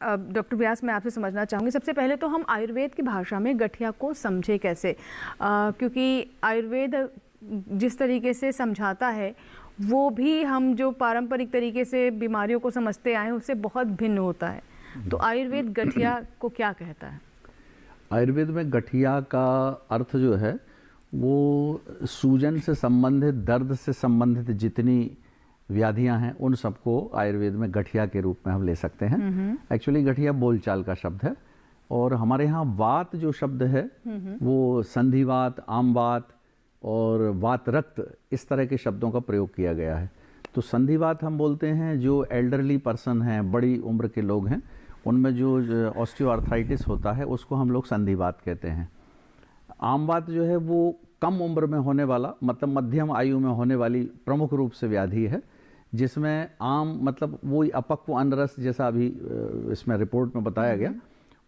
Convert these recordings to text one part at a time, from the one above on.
Doctor व्यास, मैं आपसे समझना चाहूँगी, सबसे पहले तो हम आयुर्वेद की भाषा में गठिया को समझे कैसे, क्योंकि आयुर्वेद जिस तरीके से समझाता है वो भी हम जो पारंपरिक तरीके से बीमारियों को समझते आए हैं उससे बहुत भिन्न होता है। तो आयुर्वेद गठिया को क्या कहता है? आयुर्वेद में गठिया का अर्थ जो है वो सूजन से संबंधित, दर्द से संबंधित जितनी व्याधियां हैं उन सबको आयुर्वेद में गठिया के रूप में हम ले सकते हैं। एक्चुअली गठिया बोलचाल का शब्द है और हमारे यहाँ वात जो शब्द है वो संधिवात, आमवात और वात रक्त, इस तरह के शब्दों का प्रयोग किया गया है। तो संधिवात हम बोलते हैं जो एल्डरली पर्सन हैं, बड़ी उम्र के लोग हैं, उनमें जो ऑस्टियोआर्थराइटिस होता है उसको हम लोग संधिवात कहते हैं। आमवात जो है वो कम उम्र में होने वाला, मतलब मध्यम आयु में होने वाली प्रमुख रूप से व्याधि है, जिसमें आम मतलब वो अपक्व अनरस जैसा अभी इसमें रिपोर्ट में बताया गया,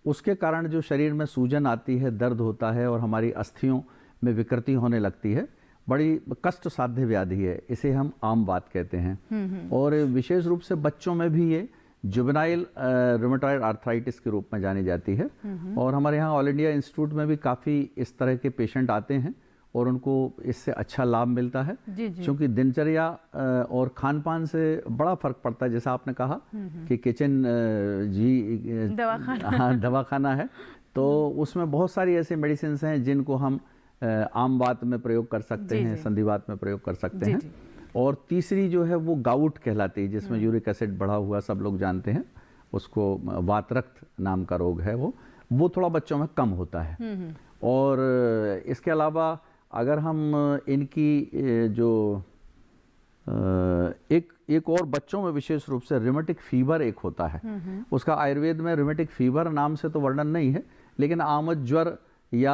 उसके कारण जो शरीर में सूजन आती है, दर्द होता है और हमारी अस्थियों में विकृति होने लगती है, बड़ी कष्ट साध्य व्याधि है, इसे हम आमवात कहते हैं। और विशेष रूप से बच्चों में भी ये जुवेनाइल रूमेटॉइड आर्थराइटिस के रूप में जानी जाती है। और हमारे यहाँ ऑल इंडिया इंस्टीट्यूट में भी काफ़ी इस तरह के पेशेंट आते हैं और उनको इससे अच्छा लाभ मिलता है, क्योंकि दिनचर्या और खान पान से बड़ा फर्क पड़ता है। जैसा आपने कहा कि किचन दवाखाना है, तो उसमें बहुत सारी ऐसी मेडिसिन हैं जिनको हम आमवात में प्रयोग कर सकते हैं, संधिवात में प्रयोग कर सकते हैं। और तीसरी जो है वो गाउट कहलाती है, जिसमें यूरिक एसिड बढ़ा हुआ, सब लोग जानते हैं उसको, वात रक्त नाम का रोग है वो थोड़ा बच्चों में कम होता है। और इसके अलावा अगर हम इनकी जो एक और बच्चों में विशेष रूप से रिमेटिक फीवर एक होता है, उसका आयुर्वेद में रिमेटिक फीवर नाम से तो वर्णन नहीं है, लेकिन आमद ज्वर या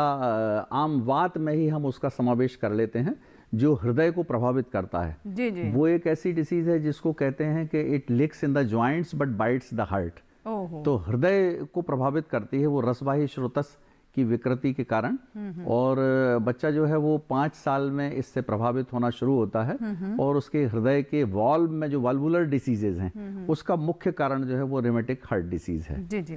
आम वात में ही हम उसका समावेश कर लेते हैं, जो हृदय को प्रभावित करता है। जी। वो एक ऐसी डिसीज है जिसको कहते हैं कि it लिक्स in the joints but bytes the heart. तो हृदय को प्रभावित करती है वो रसवाही स्रोतस की विकृति के कारण। और बच्चा जो है वो 5 साल में इससे प्रभावित होना शुरू होता है और उसके हृदय के वॉल्व में जो वाल्वुलर डिसीजेज हैं उसका मुख्य कारण जो है वो रिमेटिक हार्ट डिसीज है। जी।